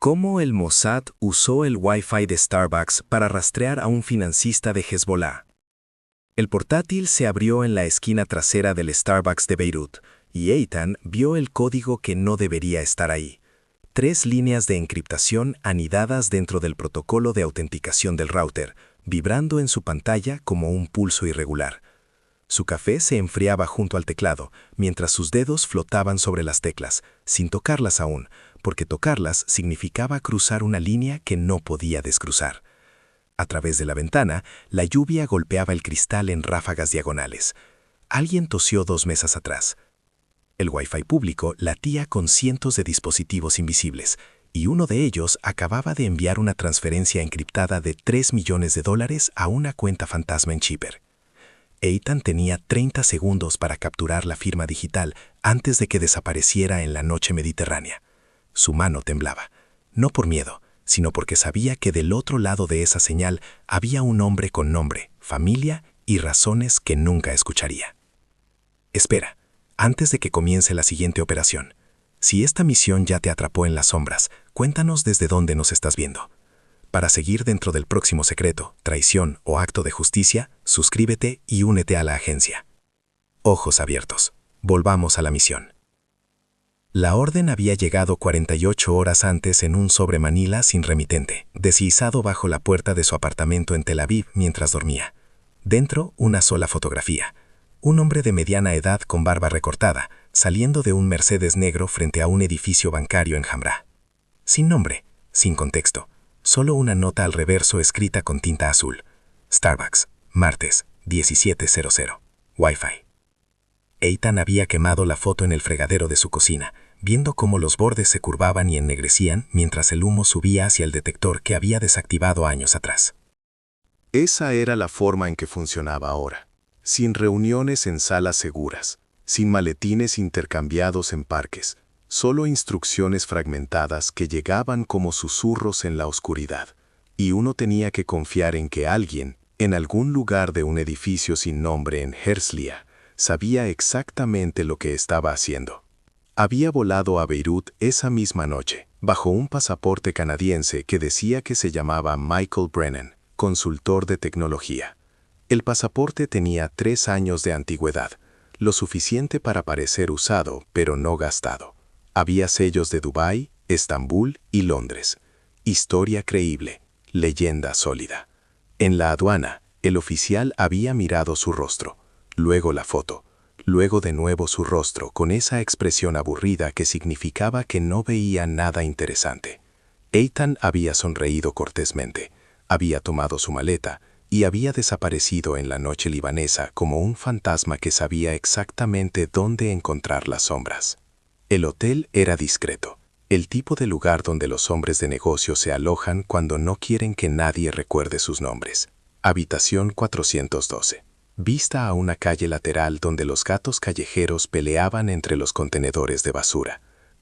¿Cómo el Mossad usó el Wi-Fi de Starbucks para rastrear a un financista de Hezbollah? El portátil se abrió en la esquina trasera del Starbucks de Beirut y Eitan vio el código que no debería estar ahí. 3 líneas de encriptación anidadas dentro del protocolo de autenticación del router, vibrando en su pantalla como un pulso irregular. Su café se enfriaba junto al teclado, mientras sus dedos flotaban sobre las teclas, sin tocarlas aún, porque tocarlas significaba cruzar una línea que no podía descruzar. A través de la ventana, la lluvia golpeaba el cristal en ráfagas diagonales. Alguien tosió 2 mesas atrás. El Wi-Fi público latía con cientos de dispositivos invisibles, y uno de ellos acababa de enviar una transferencia encriptada de $3 millones a una cuenta fantasma en Chipre. Eitan tenía 30 segundos para capturar la firma digital antes de que desapareciera en la noche mediterránea. Su mano temblaba, no por miedo, sino porque sabía que del otro lado de esa señal había un hombre con nombre, familia y razones que nunca escucharía. Espera, antes de que comience la siguiente operación. Si esta misión ya te atrapó en las sombras, cuéntanos desde dónde nos estás viendo. Para seguir dentro del próximo secreto, traición o acto de justicia, suscríbete y únete a la agencia. Ojos abiertos. Volvamos a la misión. La orden había llegado 48 horas antes en un sobre Manila sin remitente, deslizado bajo la puerta de su apartamento en Tel Aviv mientras dormía. Dentro, una sola fotografía. Un hombre de mediana edad con barba recortada, saliendo de un Mercedes negro frente a un edificio bancario en Hamra. Sin nombre, sin contexto. Solo una nota al reverso escrita con tinta azul. Starbucks, martes, 17:00. Wi-Fi. Eitan había quemado la foto en el fregadero de su cocina, viendo cómo los bordes se curvaban y ennegrecían mientras el humo subía hacia el detector que había desactivado años atrás. Esa era la forma en que funcionaba ahora. Sin reuniones en salas seguras, sin maletines intercambiados en parques, solo instrucciones fragmentadas que llegaban como susurros en la oscuridad, y uno tenía que confiar en que alguien, en algún lugar de un edificio sin nombre en Herzliya, sabía exactamente lo que estaba haciendo. Había volado a Beirut esa misma noche, bajo un pasaporte canadiense que decía que se llamaba Michael Brennan, consultor de tecnología. El pasaporte tenía 3 años de antigüedad, lo suficiente para parecer usado, pero no gastado. Había sellos de Dubái, Estambul y Londres. Historia creíble, leyenda sólida. En la aduana, el oficial había mirado su rostro, luego la foto, luego de nuevo su rostro con esa expresión aburrida que significaba que no veía nada interesante. Eitan había sonreído cortésmente, había tomado su maleta y había desaparecido en la noche libanesa como un fantasma que sabía exactamente dónde encontrar las sombras. El hotel era discreto, el tipo de lugar donde los hombres de negocio se alojan cuando no quieren que nadie recuerde sus nombres. Habitación 412. Vista a una calle lateral donde los gatos callejeros peleaban entre los contenedores de basura.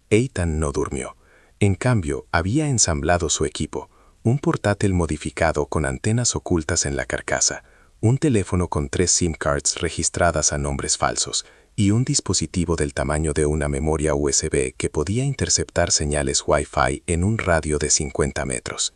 Eitan no durmió. En cambio, había ensamblado su equipo, un portátil modificado con antenas ocultas en la carcasa, un teléfono con 3 SIM cards registradas a nombres falsos, y un dispositivo del tamaño de una memoria USB que podía interceptar señales Wi-Fi en un radio de 50 metros.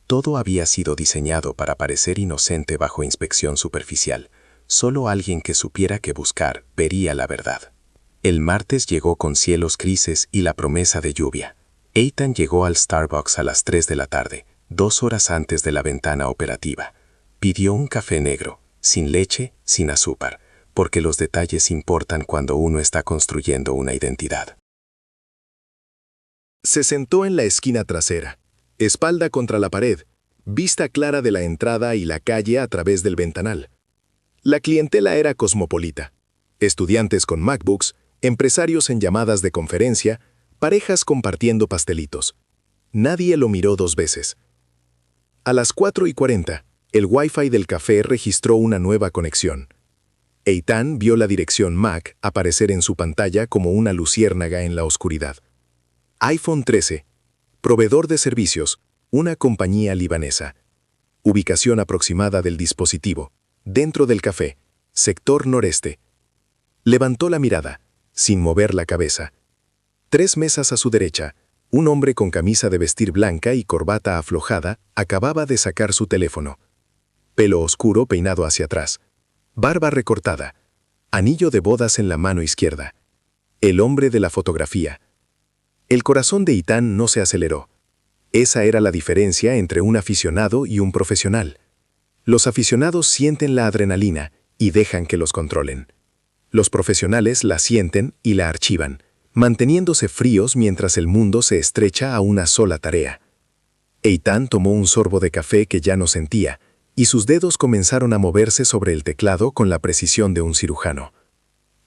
Todo había sido diseñado para parecer inocente bajo inspección superficial. Solo alguien que supiera qué buscar vería la verdad. El martes llegó con cielos grises y la promesa de lluvia. Eitan llegó al Starbucks a las 3 de la tarde, 2 horas antes de la ventana operativa. Pidió un café negro, sin leche, sin azúcar, porque los detalles importan cuando uno está construyendo una identidad. Se sentó en la esquina trasera, espalda contra la pared, vista clara de la entrada y la calle a través del ventanal. La clientela era cosmopolita. Estudiantes con MacBooks, empresarios en llamadas de conferencia, parejas compartiendo pastelitos. Nadie lo miró 2 veces. A las 4:40, el Wi-Fi del café registró una nueva conexión. Eitan vio la dirección MAC aparecer en su pantalla como una luciérnaga en la oscuridad. iPhone 13. Proveedor de servicios, una compañía libanesa. Ubicación aproximada del dispositivo. Dentro del café. Sector noreste. Levantó la mirada, sin mover la cabeza. 3 mesas a su derecha, Un hombre con camisa de vestir blanca y corbata aflojada acababa de sacar su teléfono. Pelo oscuro peinado hacia atrás. Barba recortada. Anillo de bodas en la mano izquierda. El hombre de la fotografía. El corazón de Ethan no se aceleró. Esa era la diferencia entre un aficionado y un profesional. Los aficionados sienten la adrenalina y dejan que los controlen. Los profesionales la sienten y la archivan, manteniéndose fríos mientras el mundo se estrecha a una sola tarea. Ethan tomó un sorbo de café que ya no sentía, y sus dedos comenzaron a moverse sobre el teclado con la precisión de un cirujano.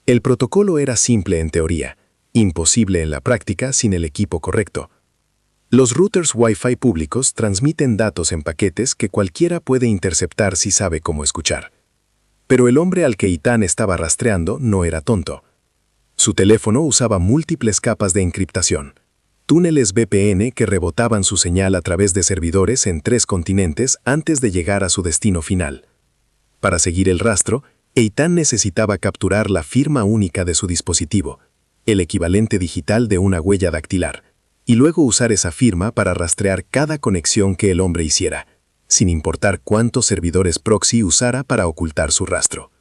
El protocolo era simple en teoría, imposible en la práctica sin el equipo correcto. Los routers Wi-Fi públicos transmiten datos en paquetes que cualquiera puede interceptar si sabe cómo escuchar. Pero el hombre al que Ethan estaba rastreando no era tonto. Su teléfono usaba múltiples capas de encriptación, túneles VPN que rebotaban su señal a través de servidores en 3 continentes antes de llegar a su destino final. Para seguir el rastro, Ethan necesitaba capturar la firma única de su dispositivo, el equivalente digital de una huella dactilar, y luego usar esa firma para rastrear cada conexión que el hombre hiciera, sin importar cuántos servidores proxy usara para ocultar su rastro.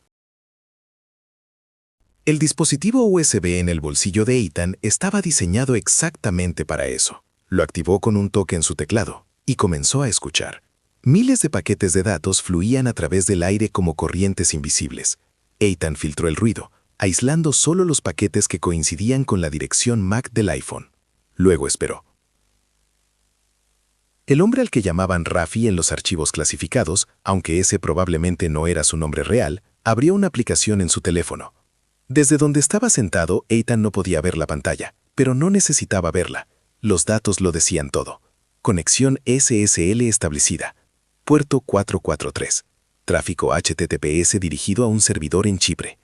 El dispositivo USB en el bolsillo de Ethan estaba diseñado exactamente para eso. Lo activó con un toque en su teclado y comenzó a escuchar. Miles de paquetes de datos fluían a través del aire como corrientes invisibles. Ethan filtró el ruido, aislando solo los paquetes que coincidían con la dirección MAC del iPhone. Luego esperó. El hombre al que llamaban Rafi en los archivos clasificados, aunque ese probablemente no era su nombre real, abrió una aplicación en su teléfono. Desde donde estaba sentado, Ethan no podía ver la pantalla, pero no necesitaba verla. Los datos lo decían todo. Conexión SSL establecida. Puerto 443. Tráfico HTTPS dirigido a un servidor en Chipre.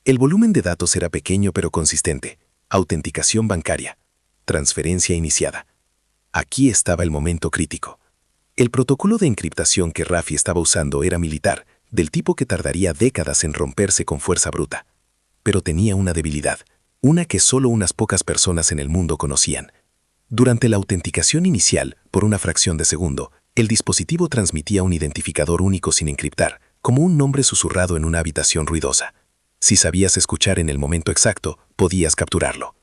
El volumen de datos era pequeño pero consistente. Autenticación bancaria. Transferencia iniciada. Aquí estaba el momento crítico. El protocolo de encriptación que Rafi estaba usando era militar, del tipo que tardaría décadas en romperse con fuerza bruta. Pero tenía una debilidad, una que solo unas pocas personas en el mundo conocían. Durante la autenticación inicial, por una fracción de segundo, el dispositivo transmitía un identificador único sin encriptar, como un nombre susurrado en una habitación ruidosa. Si sabías escuchar en el momento exacto, podías capturarlo.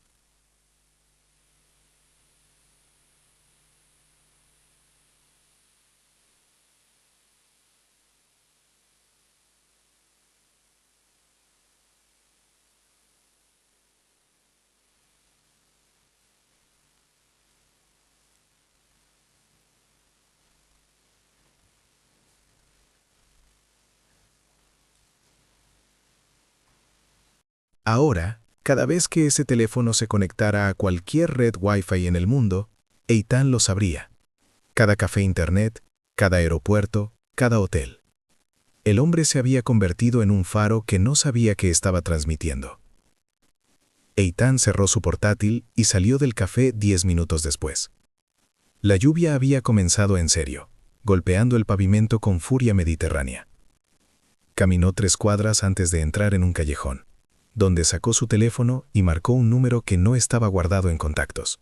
Ahora, cada vez que ese teléfono se conectara a cualquier red Wi-Fi en el mundo, Ethan lo sabría. Cada café internet, cada aeropuerto, cada hotel. El hombre se había convertido en un faro que no sabía que estaba transmitiendo. Ethan cerró su portátil y salió del café 10 minutos después. La lluvia había comenzado en serio, golpeando el pavimento con furia mediterránea. Caminó 3 cuadras antes de entrar en un callejón, donde sacó su teléfono y marcó un número que no estaba guardado en contactos.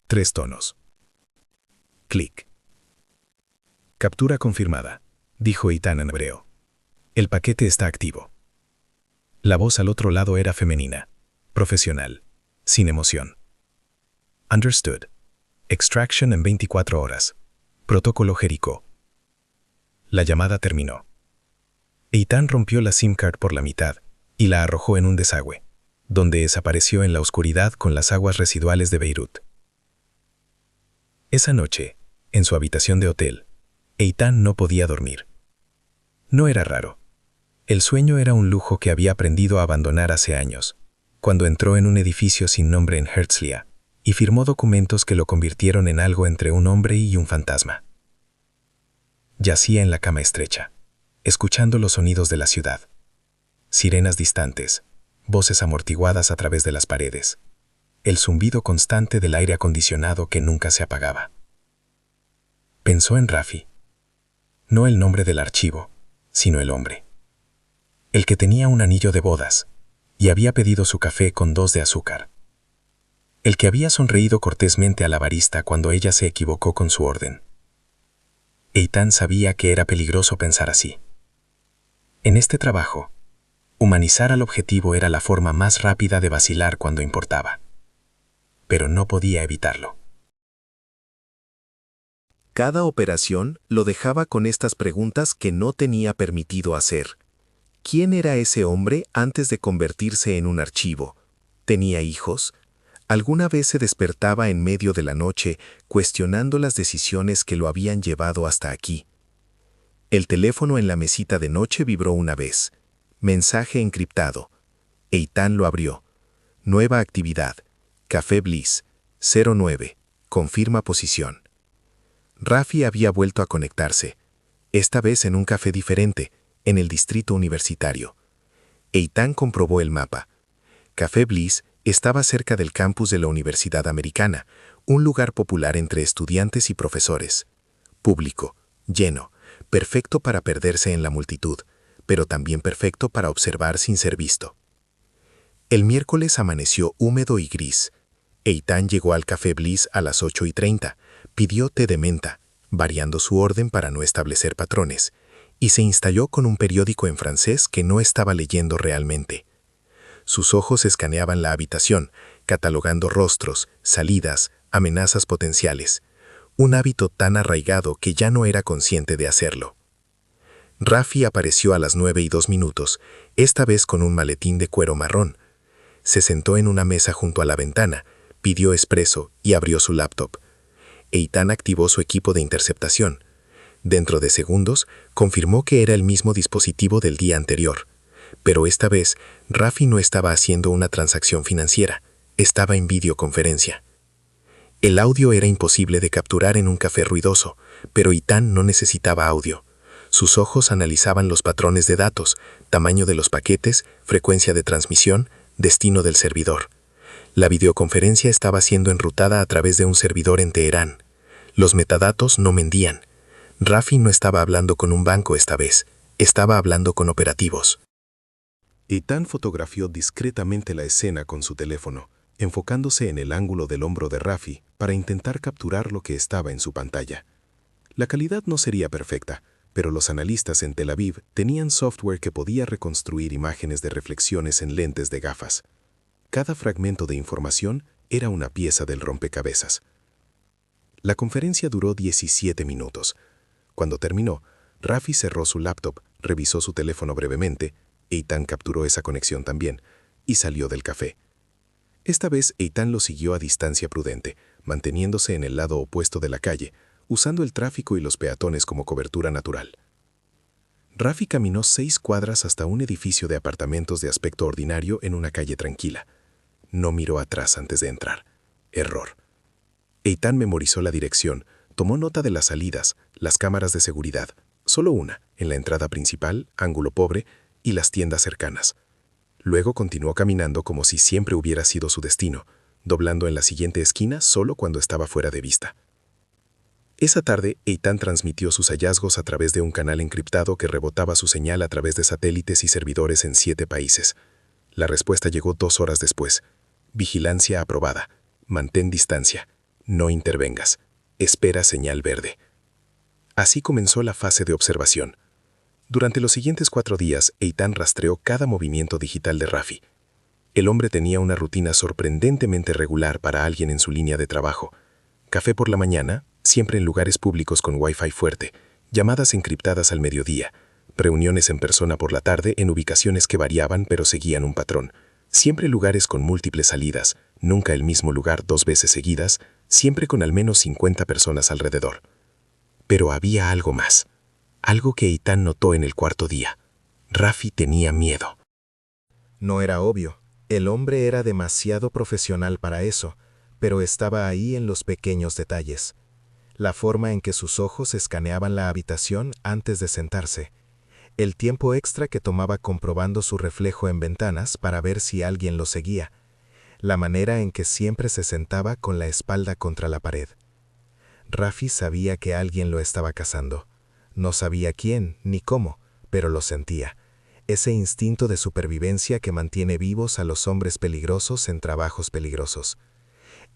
3 tonos. Clic. Captura confirmada, dijo Ethan en hebreo. El paquete está activo. La voz al otro lado era femenina, profesional, sin emoción. Understood. Extraction en 24 horas. Protocolo Jericó. La llamada terminó. Ethan rompió la SIM card por la mitad y la arrojó en un desagüe, donde desapareció en la oscuridad con las aguas residuales de Beirut. Esa noche, en su habitación de hotel, Ethan no podía dormir. No era raro. El sueño era un lujo que había aprendido a abandonar hace años, cuando entró en un edificio sin nombre en Herzliya y firmó documentos que lo convirtieron en algo entre un hombre y un fantasma. Yacía en la cama estrecha, escuchando los sonidos de la ciudad. Sirenas distantes, voces amortiguadas a través de las paredes, el zumbido constante del aire acondicionado que nunca se apagaba. Pensó en Rafi. No el nombre del archivo, sino el hombre. El que tenía un anillo de bodas y había pedido su café con 2 de azúcar. el que había sonreído cortésmente a la barista cuando ella se equivocó con su orden. Eitan sabía que era peligroso pensar así. En este trabajo, humanizar al objetivo era la forma más rápida de vacilar cuando importaba. Pero no podía evitarlo. Cada operación lo dejaba con estas preguntas que no tenía permitido hacer. ¿Quién era ese hombre antes de convertirse en un archivo? ¿Tenía hijos? ¿Alguna vez se despertaba en medio de la noche cuestionando las decisiones que lo habían llevado hasta aquí? El teléfono en la mesita de noche vibró una vez. Mensaje encriptado. Eitan lo abrió. Nueva actividad. Café Bliss. 09. Confirma posición. Rafi había vuelto a conectarse, esta vez en un café diferente, en el distrito universitario. Eitan comprobó el mapa. Café Bliss estaba cerca del campus de la Universidad Americana, un lugar popular entre estudiantes y profesores. Público, lleno, perfecto para perderse en la multitud, pero también perfecto para observar sin ser visto. El miércoles amaneció húmedo y gris. Eitan llegó al Café Bliss a las 8:30, pidió té de menta, variando su orden para no establecer patrones, y se instaló con un periódico en francés que no estaba leyendo realmente. Sus ojos escaneaban la habitación, catalogando rostros, salidas, amenazas potenciales, un hábito tan arraigado que ya no era consciente de hacerlo. Rafi apareció a las 9:02, esta vez con un maletín de cuero marrón. Se sentó en una mesa junto a la ventana, pidió espresso y abrió su laptop. Eitan activó su equipo de interceptación. Dentro de segundos, confirmó que era el mismo dispositivo del día anterior. Pero esta vez, Rafi no estaba haciendo una transacción financiera, estaba en videoconferencia. El audio era imposible de capturar en un café ruidoso, pero Eitan no necesitaba audio. Sus ojos analizaban los patrones de datos, tamaño de los paquetes, frecuencia de transmisión, destino del servidor. La videoconferencia estaba siendo enrutada a través de un servidor en Teherán. Los metadatos no mentían. Rafi no estaba hablando con un banco esta vez, estaba hablando con operativos. Eitan fotografió discretamente la escena con su teléfono, enfocándose en el ángulo del hombro de Rafi para intentar capturar lo que estaba en su pantalla. La calidad no sería perfecta, pero los analistas en Tel Aviv tenían software que podía reconstruir imágenes de reflexiones en lentes de gafas. Cada fragmento de información era una pieza del rompecabezas. La conferencia duró 17 minutos. Cuando terminó, Rafi cerró su laptop, revisó su teléfono brevemente, Eitan capturó esa conexión también, y salió del café. Esta vez Eitan lo siguió a distancia prudente, manteniéndose en el lado opuesto de la calle, usando el tráfico y los peatones como cobertura natural. Rafi caminó 6 cuadras hasta un edificio de apartamentos de aspecto ordinario en una calle tranquila. No miró atrás antes de entrar. Error. Eitan memorizó la dirección, tomó nota de las salidas, las cámaras de seguridad, solo una, en la entrada principal, ángulo pobre, y las tiendas cercanas. Luego continuó caminando como si siempre hubiera sido su destino, doblando en la siguiente esquina solo cuando estaba fuera de vista. Esa tarde, Eitan transmitió sus hallazgos a través de un canal encriptado que rebotaba su señal a través de satélites y servidores en 7 países. La respuesta llegó 2 horas después. Vigilancia aprobada. Mantén distancia. No intervengas. Espera señal verde. Así comenzó la fase de observación. Durante los siguientes 4 días, Eitan rastreó cada movimiento digital de Rafi. El hombre tenía una rutina sorprendentemente regular para alguien en su línea de trabajo. Café por la mañana, siempre en lugares públicos con Wi-Fi fuerte, llamadas encriptadas al mediodía, reuniones en persona por la tarde en ubicaciones que variaban pero seguían un patrón. Siempre lugares con múltiples salidas, nunca el mismo lugar 2 veces seguidas, siempre con al menos 50 personas alrededor. Pero había algo más, algo que Eitan notó en el 4.º día. Rafi tenía miedo. No era obvio, el hombre era demasiado profesional para eso, pero estaba ahí en los pequeños detalles. La forma en que sus ojos escaneaban la habitación antes de sentarse, el tiempo extra que tomaba comprobando su reflejo en ventanas para ver si alguien lo seguía, la manera en que siempre se sentaba con la espalda contra la pared. Rafi sabía que alguien lo estaba cazando. No sabía quién ni cómo, pero lo sentía. Ese instinto de supervivencia que mantiene vivos a los hombres peligrosos en trabajos peligrosos.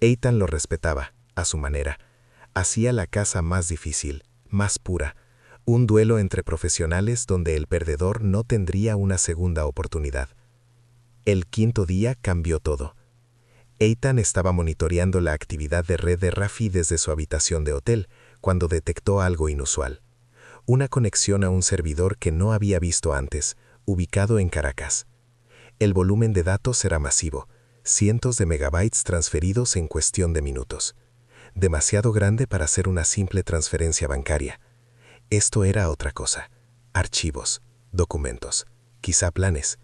Eitan lo respetaba, a su manera. Hacía la caza más difícil, más pura, un duelo entre profesionales donde el perdedor no tendría una segunda oportunidad. El quinto día cambió todo. Eitan estaba monitoreando la actividad de red de Rafi desde su habitación de hotel, cuando detectó algo inusual. Una conexión a un servidor que no había visto antes, ubicado en Caracas. El volumen de datos era masivo, cientos de megabytes transferidos en cuestión de minutos. Demasiado grande para hacer una simple transferencia bancaria. Esto era otra cosa. Archivos, documentos, quizá planes.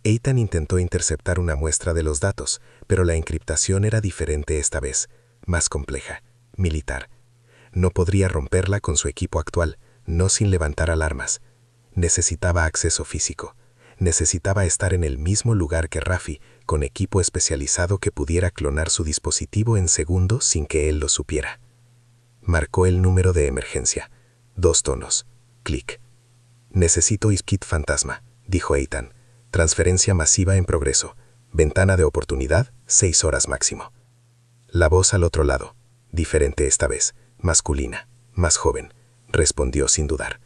Eitan intentó interceptar una muestra de los datos, pero la encriptación era diferente esta vez, más compleja, militar. No podría romperla con su equipo actual, no sin levantar alarmas. Necesitaba acceso físico. Necesitaba estar en el mismo lugar que Rafi, con equipo especializado que pudiera clonar su dispositivo en segundos sin que él lo supiera. Marcó el número de emergencia. 2 tonos. Clic. Necesito kit fantasma, dijo Eitan. Transferencia masiva en progreso. Ventana de oportunidad, 6 horas máximo. La voz al otro lado, diferente esta vez, masculina, más joven, respondió sin dudar.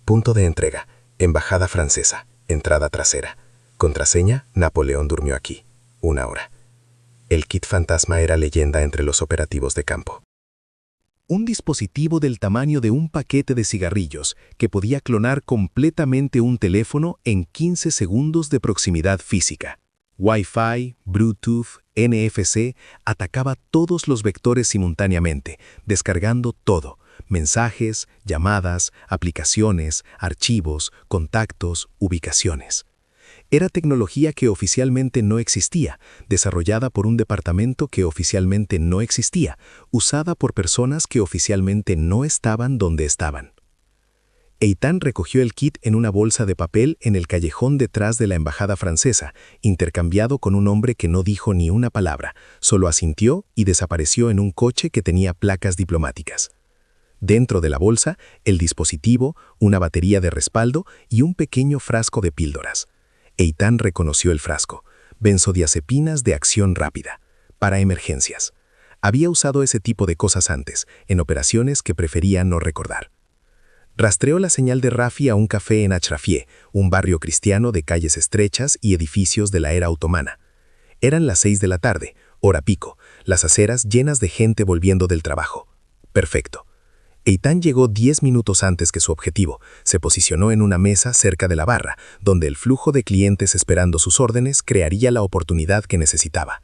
Punto de entrega, embajada francesa, entrada trasera. Contraseña, Napoleón durmió aquí. 1 hora. El kit fantasma era leyenda entre los operativos de campo. Un dispositivo del tamaño de un paquete de cigarrillos que podía clonar completamente un teléfono en 15 segundos de proximidad física. Wi-Fi, Bluetooth, NFC, atacaba todos los vectores simultáneamente, descargando todo: mensajes, llamadas, aplicaciones, archivos, contactos, ubicaciones. Era tecnología que oficialmente no existía, desarrollada por un departamento que oficialmente no existía, usada por personas que oficialmente no estaban donde estaban. Eitan recogió el kit en una bolsa de papel en el callejón detrás de la embajada francesa, intercambiado con un hombre que no dijo ni una palabra, solo asintió y desapareció en un coche que tenía placas diplomáticas. Dentro de la bolsa, el dispositivo, una batería de respaldo y un pequeño frasco de píldoras. Eitan reconoció el frasco: benzodiazepinas de acción rápida, para emergencias. Había usado ese tipo de cosas antes, en operaciones que prefería no recordar. Rastreó la señal de Rafi a un café en Achrafie, un barrio cristiano de calles estrechas y edificios de la era otomana. Eran las 6 de la tarde, hora pico, las aceras llenas de gente volviendo del trabajo. Perfecto. Eitan llegó 10 minutos antes que su objetivo. Se posicionó en una mesa cerca de la barra, donde el flujo de clientes esperando sus órdenes crearía la oportunidad que necesitaba.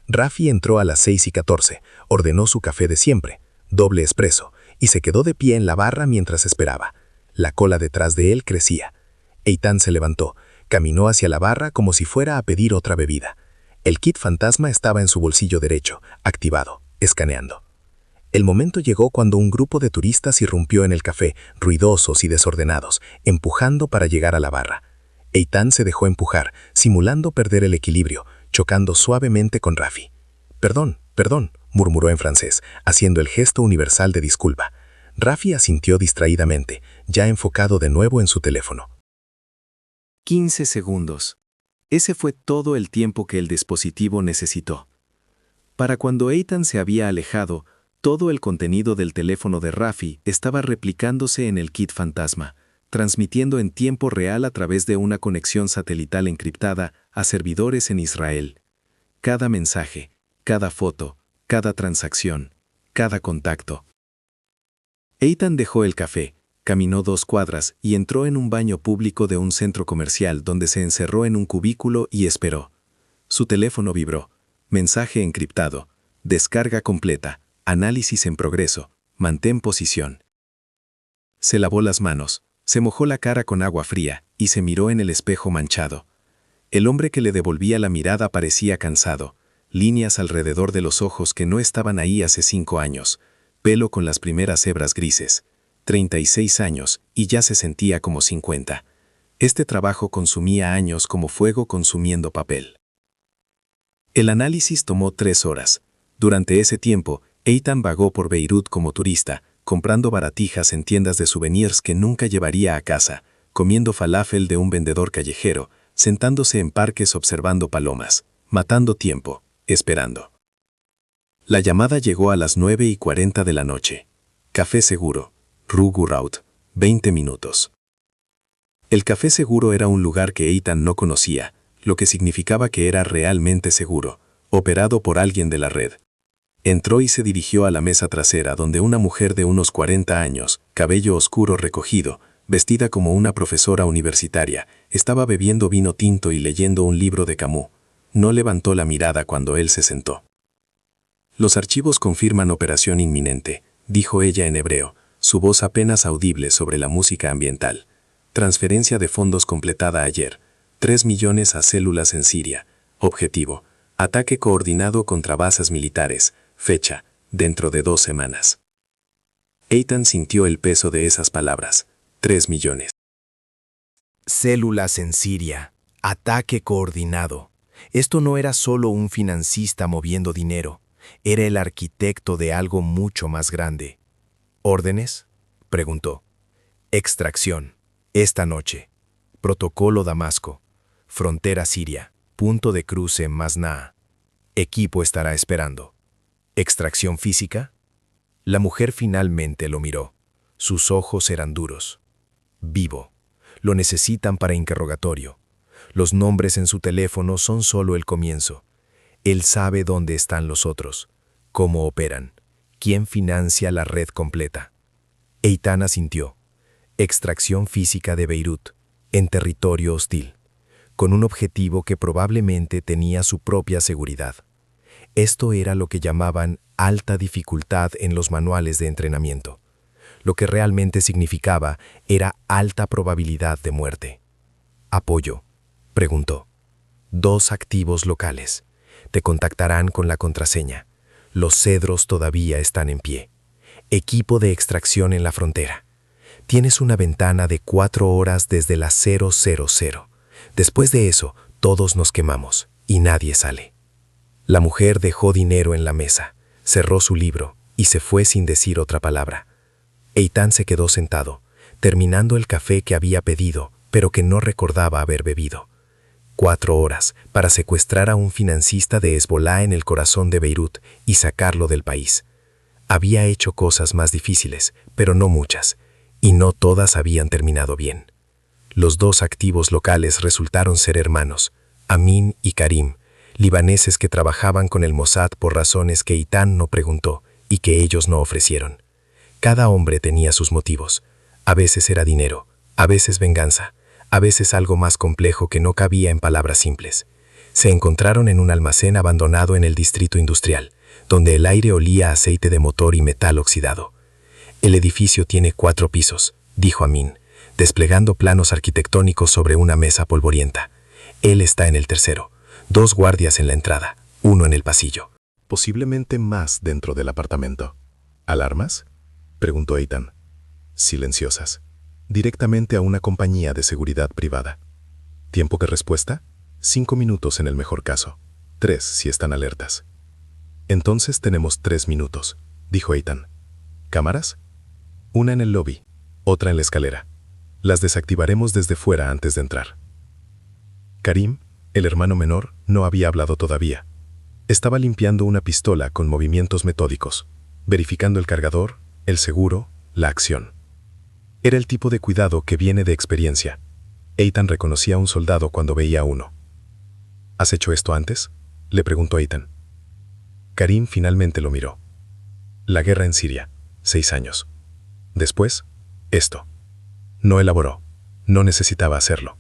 Rafi entró a las 6:14, ordenó su café de siempre, doble espresso, y se quedó de pie en la barra mientras esperaba. La cola detrás de él crecía. Eitan se levantó, caminó hacia la barra como si fuera a pedir otra bebida. El kit fantasma estaba en su bolsillo derecho, activado, escaneando. El momento llegó cuando un grupo de turistas irrumpió en el café, ruidosos y desordenados, empujando para llegar a la barra. Eitan se dejó empujar, simulando perder el equilibrio, chocando suavemente con Rafi. «Perdón, perdón», murmuró en francés, haciendo el gesto universal de disculpa. Rafi asintió distraídamente, ya enfocado de nuevo en su teléfono. 15 segundos. Ese fue todo el tiempo que el dispositivo necesitó. Para cuando Eitan se había alejado, todo el contenido del teléfono de Rafi estaba replicándose en el kit fantasma, transmitiendo en tiempo real a través de una conexión satelital encriptada a servidores en Israel. Cada mensaje, cada foto, cada transacción, cada contacto. Eitan dejó el café, caminó 2 cuadras y entró en un baño público de un centro comercial donde se encerró en un cubículo y esperó. Su teléfono vibró. Mensaje encriptado. Descarga completa. Análisis en progreso. Mantén posición. Se lavó las manos, se mojó la cara con agua fría y se miró en el espejo manchado. El hombre que le devolvía la mirada parecía cansado, líneas alrededor de los ojos que no estaban ahí hace 5 años, pelo con las primeras hebras grises, 36 años y ya se sentía como 50. Este trabajo consumía años como fuego consumiendo papel. El análisis tomó 3 horas. Durante ese tiempo, Eitan vagó por Beirut como turista, comprando baratijas en tiendas de souvenirs que nunca llevaría a casa, comiendo falafel de un vendedor callejero, sentándose en parques observando palomas, matando tiempo, esperando. La llamada llegó a las 9:40 de la noche. Café Seguro, Rue Guraud, 20 minutos. El Café Seguro era un lugar que Eitan no conocía, lo que significaba que era realmente seguro, operado por alguien de la red. Entró y se dirigió a la mesa trasera donde una mujer de unos 40 años, cabello oscuro recogido, vestida como una profesora universitaria, estaba bebiendo vino tinto y leyendo un libro de Camus. No levantó la mirada cuando él se sentó. Los archivos confirman operación inminente, dijo ella en hebreo, su voz apenas audible sobre la música ambiental. Transferencia de fondos completada ayer. 3 millones a células en Siria. Objetivo: ataque coordinado contra bases militares. Fecha: dentro de 2 semanas. Eitan sintió el peso de esas palabras. 3 millones. Células en Siria. Ataque coordinado. Esto no era solo un financista moviendo dinero. Era el arquitecto de algo mucho más grande. ¿Órdenes?, preguntó. Extracción. Esta noche. Protocolo Damasco. Frontera Siria. Punto de cruce Masnaa. Equipo estará esperando. ¿Extracción física? La mujer finalmente lo miró. Sus ojos eran duros. Vivo. Lo necesitan para interrogatorio. Los nombres en su teléfono son solo el comienzo. Él sabe dónde están los otros, cómo operan, quién financia la red completa. Eitan asintió. Extracción física de Beirut, en territorio hostil, con un objetivo que probablemente tenía su propia seguridad. Esto era lo que llamaban alta dificultad en los manuales de entrenamiento. Lo que realmente significaba era alta probabilidad de muerte. ¿Apoyo?, preguntó. 2 activos locales. Te contactarán con la contraseña. Los cedros todavía están en pie. Equipo de extracción en la frontera. Tienes una ventana de 4 horas desde las 000. Después de eso, todos nos quemamos y nadie sale. La mujer dejó dinero en la mesa, cerró su libro y se fue sin decir otra palabra. Eitan se quedó sentado, terminando el café que había pedido, pero que no recordaba haber bebido. 4 horas para secuestrar a un financista de Hezbolá en el corazón de Beirut y sacarlo del país. Había hecho cosas más difíciles, pero no muchas, y no todas habían terminado bien. Los 2 activos locales resultaron ser hermanos, Amin y Karim, libaneses que trabajaban con el Mossad por razones que Eitan no preguntó y que ellos no ofrecieron. Cada hombre tenía sus motivos. A veces era dinero, a veces venganza, a veces algo más complejo que no cabía en palabras simples. Se encontraron en un almacén abandonado en el distrito industrial, donde el aire olía a aceite de motor y metal oxidado. El edificio tiene 4 pisos, dijo Amin, desplegando planos arquitectónicos sobre una mesa polvorienta. Él está en el tercero, 2 guardias en la entrada, 1 en el pasillo. Posiblemente más dentro del apartamento. ¿Alarmas?, preguntó Eitan. Silenciosas. Directamente a una compañía de seguridad privada. ¿Tiempo de respuesta? 5 minutos en el mejor caso. 3 si están alertas. Entonces tenemos 3 minutos, dijo Eitan. ¿Cámaras? Una en el lobby, otra en la escalera. Las desactivaremos desde fuera antes de entrar. Karim, el hermano menor, no había hablado todavía. Estaba limpiando una pistola con movimientos metódicos, verificando el cargador, el seguro, la acción. Era el tipo de cuidado que viene de experiencia. Eitan reconocía a un soldado cuando veía a uno. ¿Has hecho esto antes?, le preguntó Eitan. Karim finalmente lo miró. La guerra en Siria, 6 años. Después, esto. No elaboró. No necesitaba hacerlo.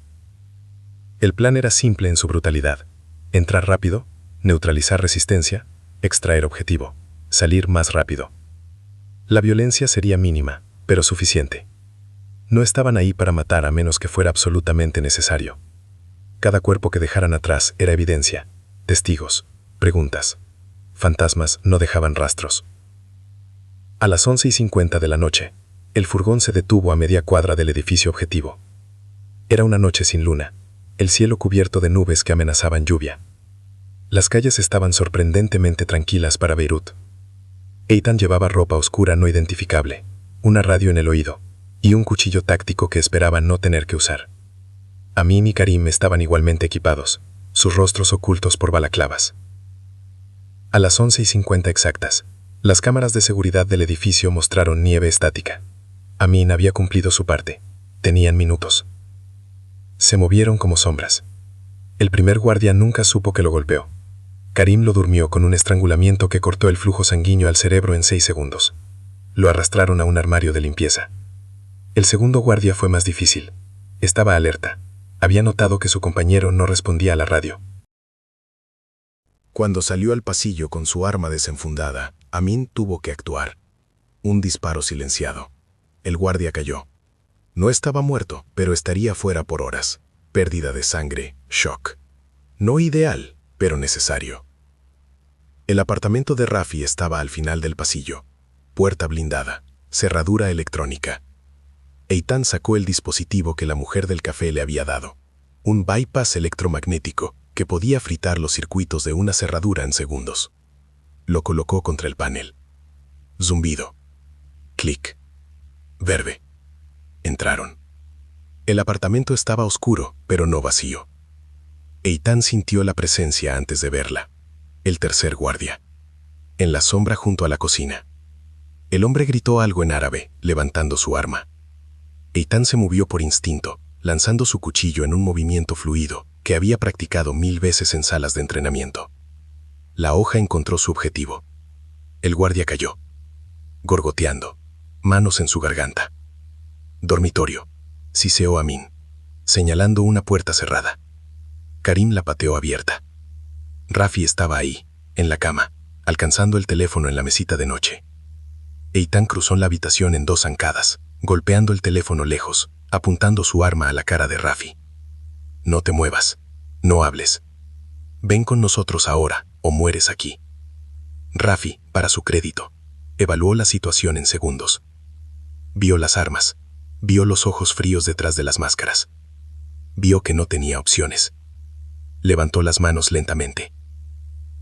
El plan era simple en su brutalidad. Entrar rápido, neutralizar resistencia, extraer objetivo, salir más rápido. La violencia sería mínima, pero suficiente. No estaban ahí para matar a menos que fuera absolutamente necesario. Cada cuerpo que dejaran atrás era evidencia, testigos, preguntas. Fantasmas no dejaban rastros. A las 11:50 de la noche, el furgón se detuvo a media cuadra del edificio objetivo. Era una noche sin luna, el cielo cubierto de nubes que amenazaban lluvia. Las calles estaban sorprendentemente tranquilas para Beirut. Eitan llevaba ropa oscura no identificable, una radio en el oído y un cuchillo táctico que esperaba no tener que usar. Amin y Karim estaban igualmente equipados, sus rostros ocultos por balaclavas. A las 11:50 exactas, las cámaras de seguridad del edificio mostraron nieve estática. Amin había cumplido su parte. Tenían minutos. Se movieron como sombras. El primer guardia nunca supo que lo golpeó. Karim lo durmió con un estrangulamiento que cortó el flujo sanguíneo al cerebro en 6 segundos. Lo arrastraron a un armario de limpieza. El segundo guardia fue más difícil. Estaba alerta. Había notado que su compañero no respondía a la radio. Cuando salió al pasillo con su arma desenfundada, Amin tuvo que actuar. Un disparo silenciado. El guardia cayó. No estaba muerto, pero estaría fuera por horas. Pérdida de sangre, shock. No ideal, pero necesario. El apartamento de Rafi estaba al final del pasillo. Puerta blindada, cerradura electrónica. Eitan sacó el dispositivo que la mujer del café le había dado. Un bypass electromagnético que podía fritar los circuitos de una cerradura en segundos. Lo colocó contra el panel. Zumbido. Clic. Verbe. Entraron. El apartamento estaba oscuro, pero no vacío. Eitan sintió la presencia antes de verla. El tercer guardia. En la sombra junto a la cocina. El hombre gritó algo en árabe, levantando su arma. Eitan se movió por instinto, lanzando su cuchillo en un movimiento fluido que había practicado 1000 veces en salas de entrenamiento. La hoja encontró su objetivo. El guardia cayó, gorgoteando, manos en su garganta. Dormitorio, siseó Amin, señalando una puerta cerrada. Karim la pateó abierta. Rafi estaba ahí, en la cama, alcanzando el teléfono en la mesita de noche. Eitan cruzó la habitación en 2 zancadas, golpeando el teléfono lejos, apuntando su arma a la cara de Rafi. No te muevas, no hables. Ven con nosotros ahora, o mueres aquí. Rafi, para su crédito, evaluó la situación en segundos. Vio las armas, vio los ojos fríos detrás de las máscaras. Vio que no tenía opciones. Levantó las manos lentamente.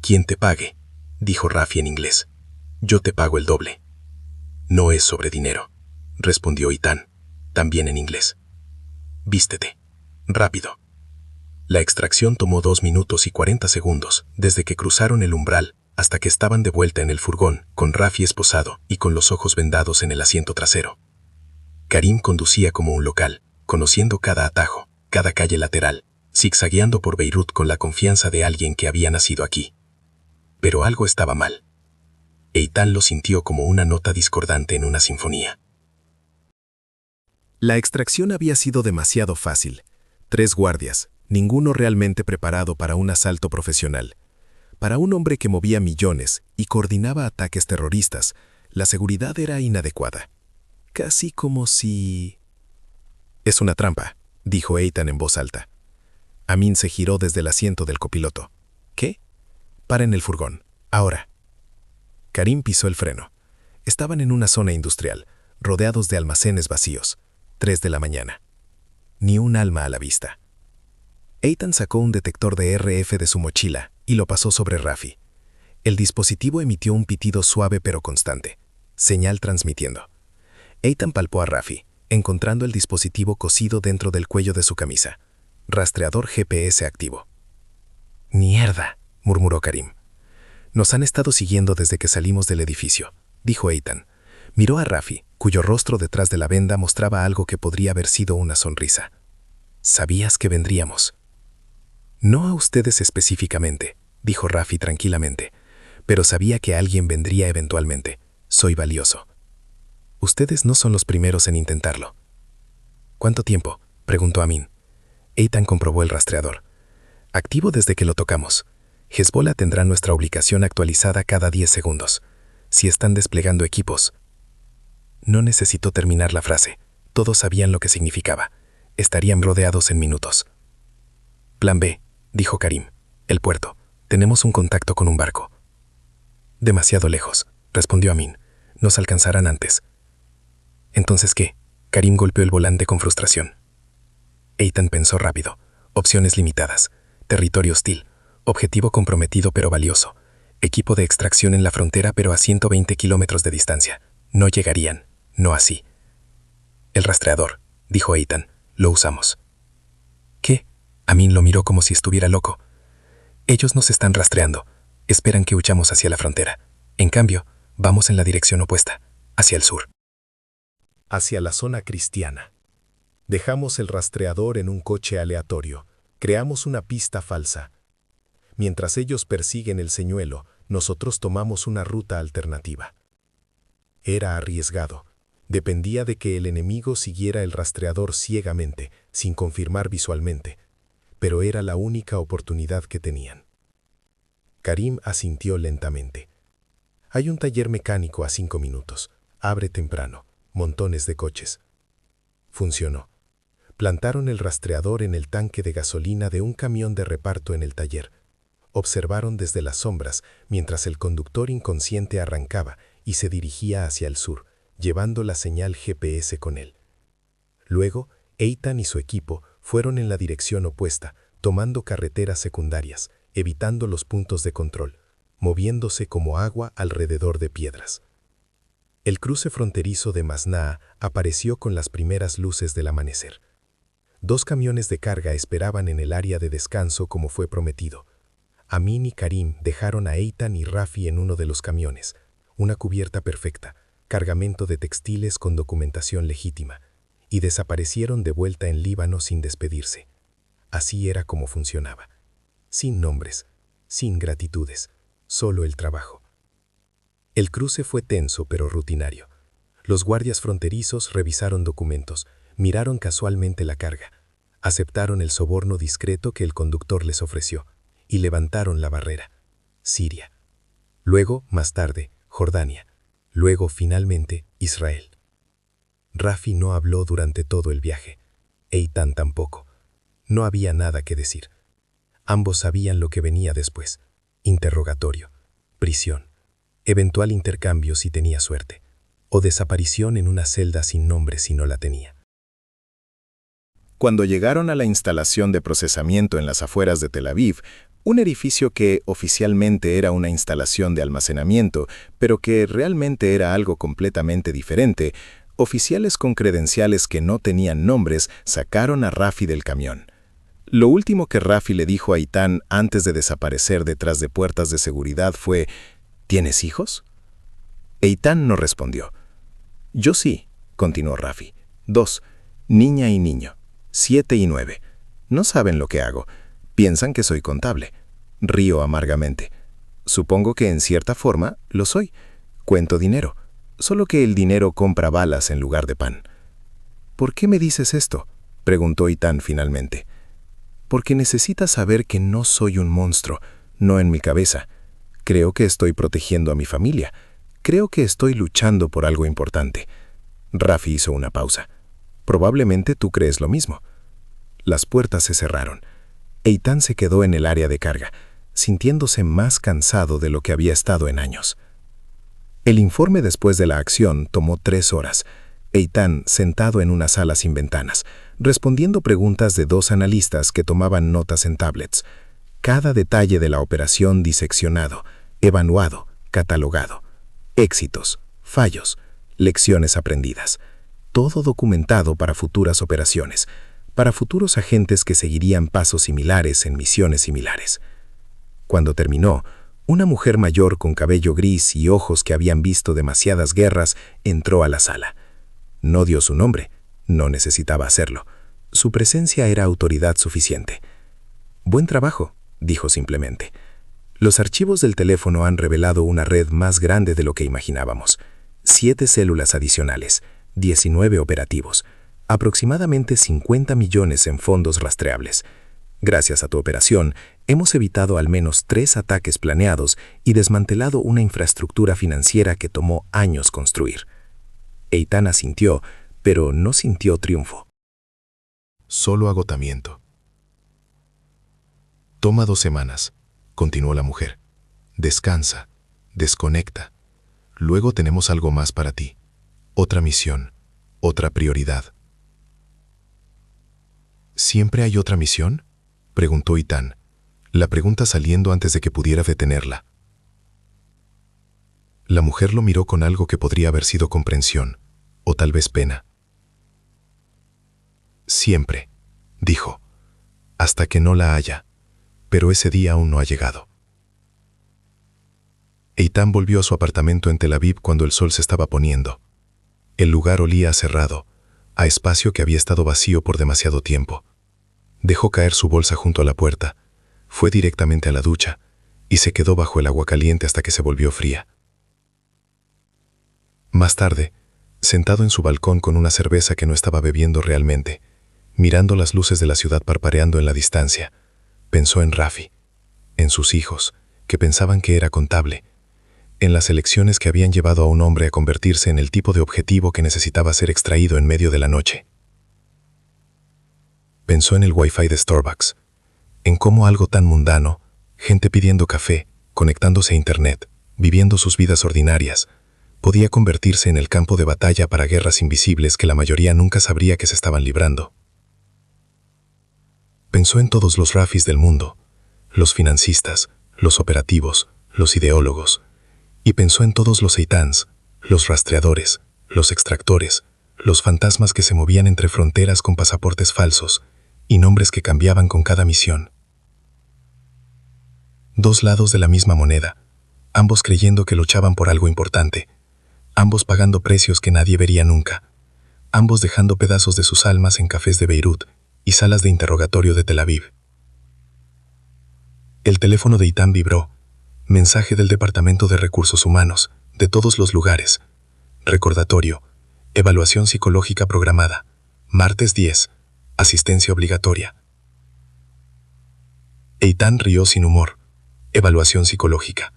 «Quien te pague», dijo Rafi en inglés. «Yo te pago el doble». «No es sobre dinero», respondió Eitan, también en inglés. «Vístete. Rápido». La extracción tomó 2 minutos y 40 segundos, desde que cruzaron el umbral hasta que estaban de vuelta en el furgón, con Rafi esposado y con los ojos vendados en el asiento trasero. Karim conducía como un local, conociendo cada atajo, cada calle lateral, zigzagueando por Beirut con la confianza de alguien que había nacido aquí. Pero algo estaba mal. Eitan lo sintió como una nota discordante en una sinfonía. La extracción había sido demasiado fácil. 3 guardias, ninguno realmente preparado para un asalto profesional. Para un hombre que movía millones y coordinaba ataques terroristas, la seguridad era inadecuada. Casi como si... «Es una trampa», dijo Eitan en voz alta. Amin se giró desde el asiento del copiloto. «¿Qué?» «Paren el furgón. Ahora». Karim pisó el freno. Estaban en una zona industrial, rodeados de almacenes vacíos. 3 de la mañana. Ni un alma a la vista. Eitan sacó un detector de RF de su mochila y lo pasó sobre Rafi. El dispositivo emitió un pitido suave pero constante. Señal transmitiendo. Eitan palpó a Rafi, encontrando el dispositivo cosido dentro del cuello de su camisa. Rastreador GPS activo. «Mierda», murmuró Karim. «Nos han estado siguiendo desde que salimos del edificio», dijo Eitan. Miró a Rafi, cuyo rostro detrás de la venda mostraba algo que podría haber sido una sonrisa. «Sabías que vendríamos». «No a ustedes específicamente», dijo Rafi tranquilamente, «pero sabía que alguien vendría eventualmente. Soy valioso». «Ustedes no son los primeros en intentarlo». «¿Cuánto tiempo?», preguntó Amin. Eitan comprobó el rastreador. «Activo desde que lo tocamos. Hezbollah tendrá nuestra ubicación actualizada cada 10 segundos. Si están desplegando equipos». No necesitó terminar la frase. Todos sabían lo que significaba. Estarían rodeados en minutos. «Plan B», dijo Karim. «El puerto. Tenemos un contacto con un barco». «Demasiado lejos», respondió Amin. «Nos alcanzarán antes». «¿Entonces qué?», Karim golpeó el volante con frustración. Eitan pensó rápido. Opciones limitadas. Territorio hostil. Objetivo comprometido pero valioso. Equipo de extracción en la frontera pero a 120 kilómetros de distancia. No llegarían. No así. «El rastreador», dijo Eitan. «Lo usamos». «¿Qué?», Amin lo miró como si estuviera loco. «Ellos nos están rastreando. Esperan que huyamos hacia la frontera. En cambio, vamos en la dirección opuesta, hacia el sur. Hacia la zona cristiana. Dejamos el rastreador en un coche aleatorio. Creamos una pista falsa. Mientras ellos persiguen el señuelo, nosotros tomamos una ruta alternativa. Era arriesgado. Dependía de que el enemigo siguiera el rastreador ciegamente, sin confirmar visualmente, pero era la única oportunidad que tenían. Karim asintió lentamente. Hay un taller mecánico a 5 minutos. Abre temprano. Montones de coches. Funcionó. Plantaron el rastreador en el tanque de gasolina de un camión de reparto en el taller. Observaron desde las sombras mientras el conductor inconsciente arrancaba y se dirigía hacia el sur, llevando la señal GPS con él. Luego, Eitan y su equipo fueron en la dirección opuesta, tomando carreteras secundarias, evitando los puntos de control, moviéndose como agua alrededor de piedras. El cruce fronterizo de Masnaa apareció con las primeras luces del amanecer. 2 camiones de carga esperaban en el área de descanso como fue prometido. Amin y Karim dejaron a Eitan y Rafi en uno de los camiones, una cubierta perfecta, cargamento de textiles con documentación legítima, y desaparecieron de vuelta en Líbano sin despedirse. Así era como funcionaba. Sin nombres, sin gratitudes, solo el trabajo. El cruce fue tenso pero rutinario. Los guardias fronterizos revisaron documentos, miraron casualmente la carga, aceptaron el soborno discreto que el conductor les ofreció y levantaron la barrera. Siria. Luego, más tarde, Jordania. Luego, finalmente, Israel. Rafi no habló durante todo el viaje. Eitan tampoco. No había nada que decir. Ambos sabían lo que venía después. Interrogatorio, prisión, eventual intercambio si tenía suerte, o desaparición en una celda sin nombre si no la tenía. Cuando llegaron a la instalación de procesamiento en las afueras de Tel Aviv, un edificio que oficialmente era una instalación de almacenamiento, pero que realmente era algo completamente diferente, oficiales con credenciales que no tenían nombres sacaron a Rafi del camión. Lo último que Rafi le dijo a Eitan antes de desaparecer detrás de puertas de seguridad fue: ¿tienes hijos? Eitan no respondió. Yo sí, continuó Rafi. 2, niña y niño, 7 y 9. No saben lo que hago. Piensan que soy contable. Río amargamente. Supongo que en cierta forma lo soy. Cuento dinero. Solo que el dinero compra balas en lugar de pan. ¿Por qué me dices esto?, preguntó Eitan finalmente. Porque necesitas saber que no soy un monstruo, no en mi cabeza. Creo que estoy protegiendo a mi familia. Creo que estoy luchando por algo importante. Rafi hizo una pausa. Probablemente tú crees lo mismo. Las puertas se cerraron. Eitan se quedó en el área de carga, sintiéndose más cansado de lo que había estado en años. El informe después de la acción tomó 3 horas. Eitan sentado en una sala sin ventanas, respondiendo preguntas de 2 analistas que tomaban notas en tablets. Cada detalle de la operación diseccionado, evaluado, catalogado. Éxitos, fallos, lecciones aprendidas. Todo documentado para futuras operaciones, para futuros agentes que seguirían pasos similares en misiones similares. Cuando terminó, una mujer mayor con cabello gris y ojos que habían visto demasiadas guerras entró a la sala. No dio su nombre, no necesitaba hacerlo. Su presencia era autoridad suficiente. Buen trabajo, dijo simplemente. Los archivos del teléfono han revelado una red más grande de lo que imaginábamos. 7 células adicionales, 19 operativos, aproximadamente 50 millones en fondos rastreables. Gracias a tu operación, hemos evitado al menos 3 ataques planeados y desmantelado una infraestructura financiera que tomó años construir. Eitan asintió, pero no sintió triunfo. Solo agotamiento. Toma 2 semanas, continuó la mujer. Descansa, desconecta. Luego tenemos algo más para ti. Otra misión, otra prioridad. ¿Siempre hay otra misión?, preguntó Eitan, la pregunta saliendo antes de que pudiera detenerla. La mujer lo miró con algo que podría haber sido comprensión, o tal vez pena. Siempre, dijo, hasta que no la haya, pero ese día aún no ha llegado. Eitan volvió a su apartamento en Tel Aviv cuando el sol se estaba poniendo. El lugar olía a cerrado, a espacio que había estado vacío por demasiado tiempo. Dejó caer su bolsa junto a la puerta, fue directamente a la ducha y se quedó bajo el agua caliente hasta que se volvió fría. Más tarde, sentado en su balcón con una cerveza que no estaba bebiendo realmente, mirando las luces de la ciudad parpadeando en la distancia, pensó en Rafi, en sus hijos, que pensaban que era contable, en las elecciones que habían llevado a un hombre a convertirse en el tipo de objetivo que necesitaba ser extraído en medio de la noche. Pensó en el Wi-Fi de Starbucks, en cómo algo tan mundano, gente pidiendo café, conectándose a Internet, viviendo sus vidas ordinarias, podía convertirse en el campo de batalla para guerras invisibles que la mayoría nunca sabría que se estaban librando. Pensó en todos los Rafis del mundo, los financistas, los operativos, los ideólogos, y pensó en todos los Eitans, los rastreadores, los extractores, los fantasmas que se movían entre fronteras con pasaportes falsos y nombres que cambiaban con cada misión. Dos lados de la misma moneda, ambos creyendo que luchaban por algo importante, ambos pagando precios que nadie vería nunca, ambos dejando pedazos de sus almas en cafés de Beirut y salas de interrogatorio de Tel Aviv. El teléfono de Eitan vibró. Mensaje del Departamento de Recursos Humanos, de todos los lugares. Recordatorio. Evaluación psicológica programada. Martes 10. Asistencia obligatoria. Eitan rió sin humor. Evaluación psicológica.